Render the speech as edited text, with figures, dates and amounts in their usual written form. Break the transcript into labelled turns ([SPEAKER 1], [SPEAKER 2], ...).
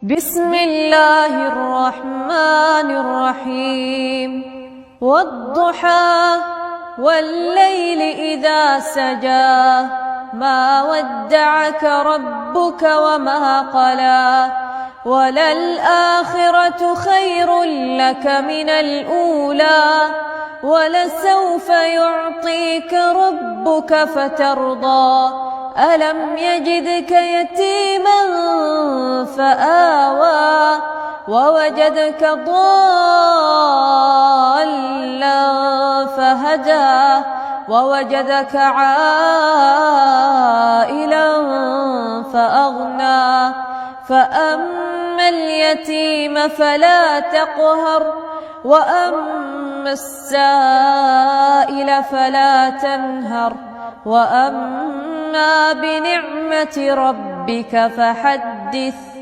[SPEAKER 1] بسم الله الرحمن الرحيم والضحى والليل إذا سجى ما ودعك ربك وما قلى وللآخرة خير لك من الأولى ولسوف يعطيك ربك فترضى ألم يجدك يتيما فآوى ووجدك ضالا فهدى ووجدك عائلا فأغنى فأما اليتيم فلا تقهر وأما السائل فلا تنهر وأما بنعمة ربك فحدث